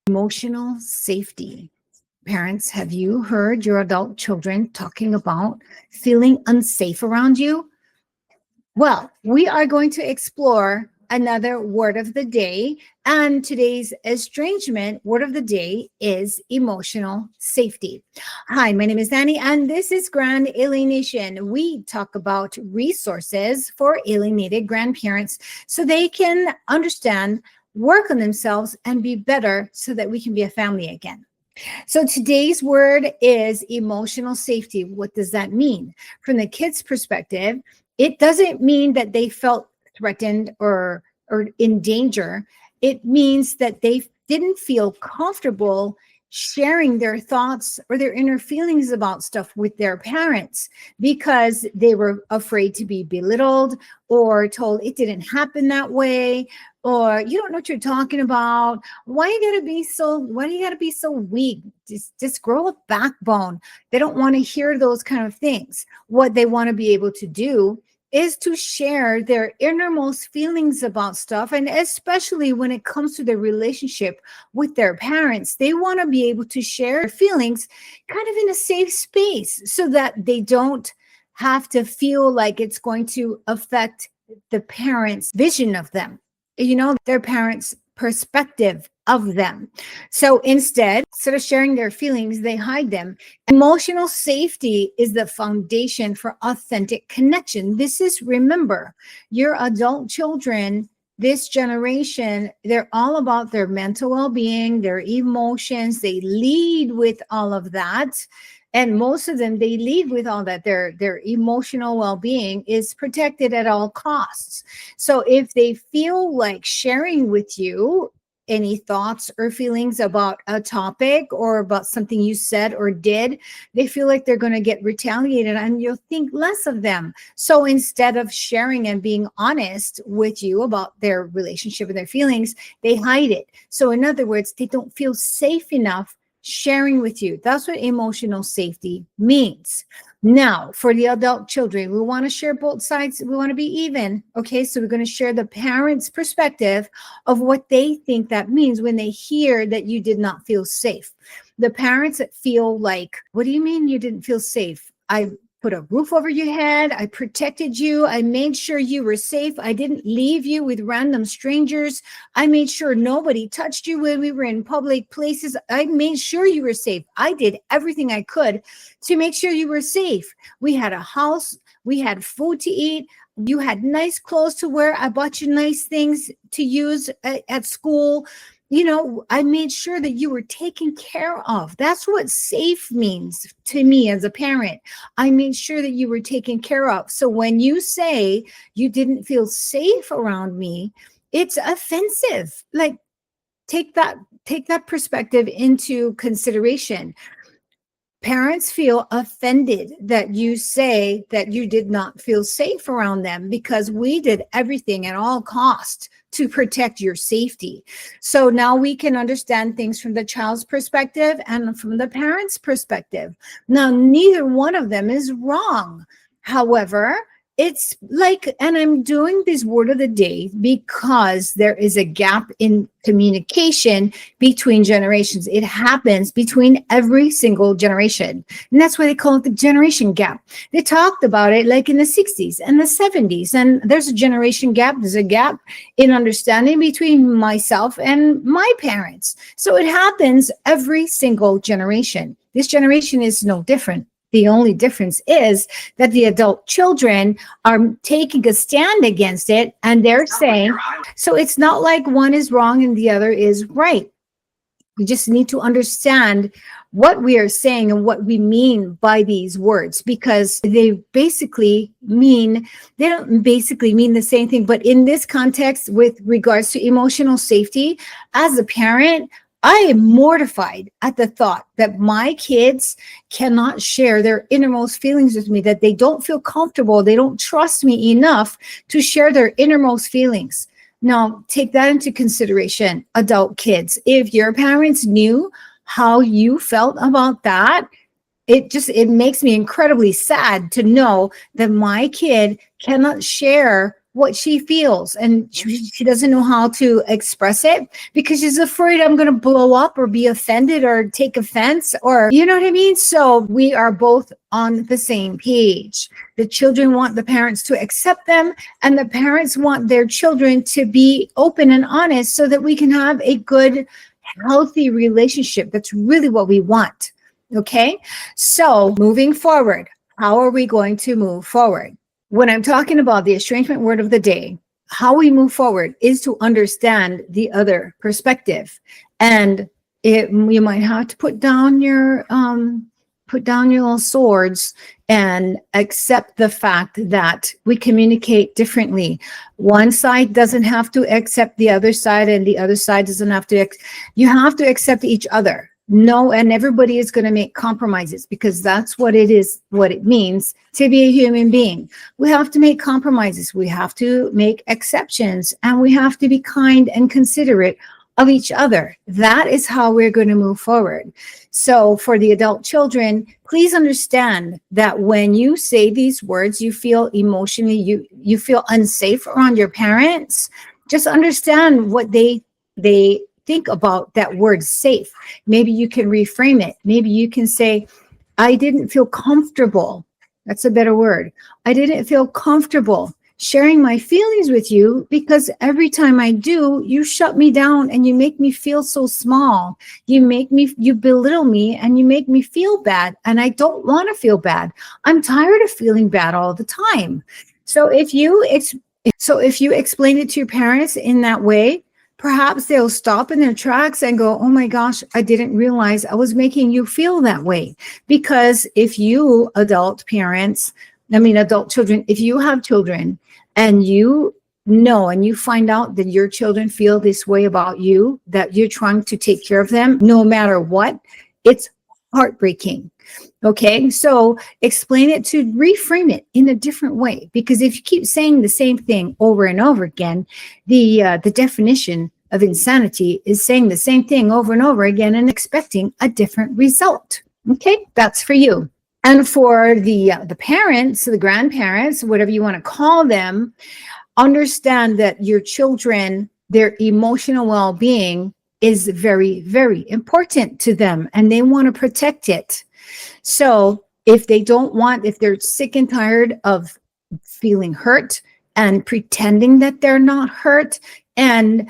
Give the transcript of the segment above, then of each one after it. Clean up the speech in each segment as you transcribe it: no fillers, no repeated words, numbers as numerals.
Emotional safety. Parents, have you heard your adult children talking about feeling unsafe around you? Well, we are going to explore another word of the day, and today's estrangement word of the day is emotional safety. Hi, my name is Annie, and this is Grand Alienation. We talk about resources for alienated grandparents so they can understand, work on themselves, and be better so that we can be a family again. So today's word is emotional safety. What does that mean? From the kids' perspective, it doesn't mean that they felt threatened or in danger. It means that they didn't feel comfortable sharing their thoughts or their inner feelings about stuff with their parents because they were afraid to be belittled or told it didn't happen that way, or you don't know what you're talking about. Why do you gotta be so weak? Just grow a backbone. They don't want to hear those kind of things. What they want to be able to do is to share their innermost feelings about stuff. And especially when it comes to their relationship with their parents, they want to be able to share their feelings kind of in a safe space so that they don't have to feel like it's going to affect the parents' vision of them, their parents' perspective of them. So instead of sharing their feelings, they hide them. Emotional safety is the foundation for authentic connection. Remember, your adult children, this generation, they're all about their mental well-being, their emotions. They lead with all of that. And most of them, they lead with all that. Their emotional well-being is protected at all costs. So if they feel like sharing with you any thoughts or feelings about a topic or about something you said or did, they feel like they're going to get retaliated and you'll think less of them. So instead of sharing and being honest with you about their relationship and their feelings, they hide it. So in other words, they don't feel safe enough sharing with you. That's what emotional safety means. Now, for the adult children, we want to share both sides. We want to be even. Okay, so we're going to share the parents' perspective of what they think that means when they hear that you did not feel safe. The parents that feel like, what do you mean you didn't feel safe? I put a roof over your head. I protected you. I made sure you were safe. I didn't leave you with random strangers. I made sure nobody touched you when we were in public places. I made sure you were safe. I did everything I could to make sure you were safe. We had a house. We had food to eat. You had nice clothes to wear. I bought you nice things to use at school. I made sure that you were taken care of. That's what safe means to me as a parent. I made sure that you were taken care of. So when you say you didn't feel safe around me, it's offensive. Like, take that perspective into consideration. Parents feel offended that you say that you did not feel safe around them because we did everything at all costs to protect your safety. So now we can understand things from the child's perspective and from the parent's perspective. Now, neither one of them is wrong. However, it's like, and I'm doing this word of the day because there is a gap in communication between generations. It happens between every single generation. And that's why they call it the generation gap. They talked about it like in the 60s and the 70s. And there's a generation gap. There's a gap in understanding between myself and my parents. So it happens every single generation. This generation is no different. The only difference is that the adult children are taking a stand against it and they're saying, so it's not like one is wrong and the other is right. We just need to understand what we are saying and what we mean by these words, because they don't basically mean the same thing. But in this context, with regards to emotional safety, as a parent, I am mortified at the thought that my kids cannot share their innermost feelings with me, that they don't feel comfortable, they don't trust me enough to share their innermost feelings. Now, take that into consideration, adult kids. If your parents knew how you felt about that, it makes me incredibly sad to know that my kid cannot share what she feels, and she doesn't know how to express it because she's afraid I'm going to blow up or be offended or take offense, or you know what I mean? So we are both on the same page. The children want the parents to accept them, and the parents want their children to be open and honest so that we can have a good, healthy relationship. That's really what we want. Okay. So moving forward, how are we going to move forward? When I'm talking about the estrangement word of the day, how we move forward is to understand the other perspective. And you might have to put down your little swords and accept the fact that we communicate differently. One side doesn't have to accept the other side, and the other side doesn't have to. You have to accept each other. No, and everybody is going to make compromises because that's what it is, what it means to be a human being. We have to make compromises. We have to make exceptions, and we have to be kind and considerate of each other. That is how we're going to move forward. So for the adult children, please understand that when you say these words, you feel emotionally, you feel unsafe around your parents. Just understand what they think about that word safe. Maybe you can reframe it. Maybe you can say, I didn't feel comfortable. That's a better word. I didn't feel comfortable sharing my feelings with you because every time I do, you shut me down and you make me feel so small. You belittle me and you make me feel bad. And I don't want to feel bad. I'm tired of feeling bad all the time. So if you explain it to your parents in that way, perhaps they'll stop in their tracks and go, oh my gosh, I didn't realize I was making you feel that way. Because if you adult children, if you have children and you know, and you find out that your children feel this way about you, that you're trying to take care of them, no matter what, it's heartbreaking. Okay, so explain it, to reframe it in a different way, because if you keep saying the same thing over and over again, the definition of insanity is saying the same thing over and over again and expecting a different result. Okay, that's for you. And for the parents, the grandparents, whatever you want to call them, understand that your children, their emotional well-being is very, very important to them, and they want to protect it. So if they're sick and tired of feeling hurt and pretending that they're not hurt, and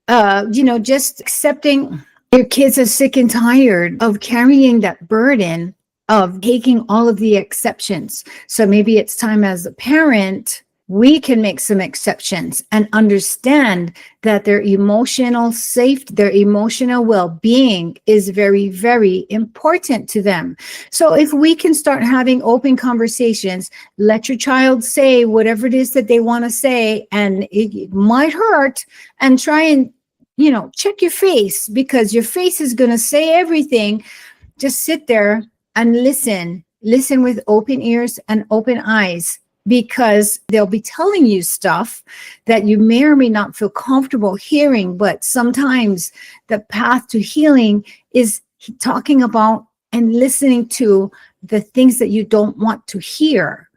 just accepting your kids are sick and tired of carrying that burden of taking all of the exceptions. So maybe it's time as a parent, we can make some exceptions and understand that their emotional safety, their emotional well-being is very, very important to them. So if we can start having open conversations, let your child say whatever it is that they want to say, and it might hurt, and try and, check your face, because your face is going to say everything. Just sit there and listen with open ears and open eyes, because they'll be telling you stuff that you may or may not feel comfortable hearing. But sometimes the path to healing is talking about and listening to the things that you don't want to hear.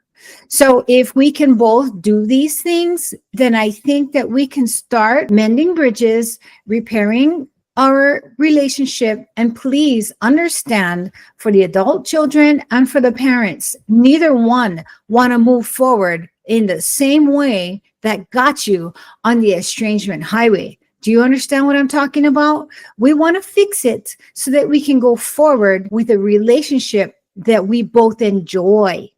So if we can both do these things, then I think that we can start mending bridges, repairing our relationship. And please understand, for the adult children and for the parents, neither one want to move forward in the same way that got you on the estrangement highway. Do you understand what I'm talking about? We want to fix it so that we can go forward with a relationship that we both enjoy.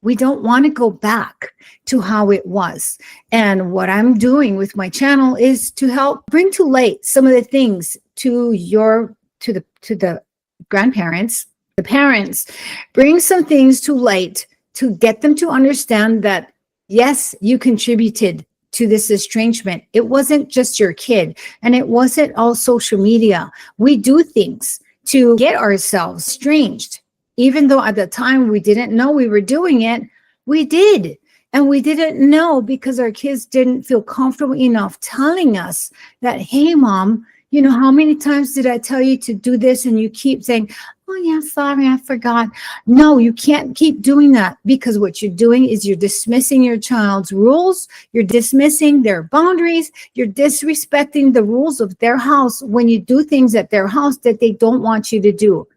We don't want to go back to how it was. And what I'm doing with my channel is to help bring to light some of the things to the grandparents, the parents, bring some things to light to get them to understand that, yes, you contributed to this estrangement. It wasn't just your kid, and it wasn't all social media. We do things to get ourselves estranged. Even though at the time we didn't know we were doing it, we did. And we didn't know because our kids didn't feel comfortable enough telling us that, hey, mom, how many times did I tell you to do this? And you keep saying, Oh, yeah, sorry, I forgot. No, you can't keep doing that, because what you're doing is you're dismissing your child's rules. You're dismissing their boundaries. You're disrespecting the rules of their house when you do things at their house that they don't want you to do,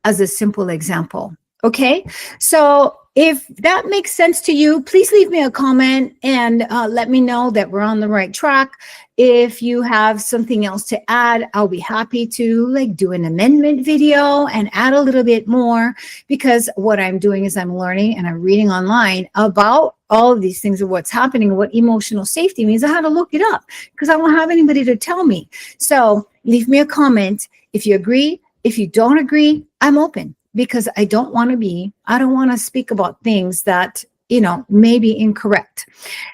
as a simple example. Okay, so if that makes sense to you, please leave me a comment and let me know that we're on the right track. If you have something else to add, I'll be happy to like do an amendment video and add a little bit more, because what I'm doing is I'm learning and I'm reading online about all of these things of what's happening, what emotional safety means. I had to look it up because I don't have anybody to tell me. So leave me a comment if you agree. If you don't agree, I'm open, because I don't want to speak about things that, may be incorrect.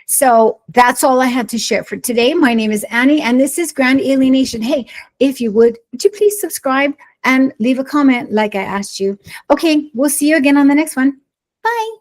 So that's all I had to share for today. My name is Annie, and this is Grand Alienation. Hey, if you would you please subscribe and leave a comment like I asked you? Okay, we'll see you again on the next one. Bye.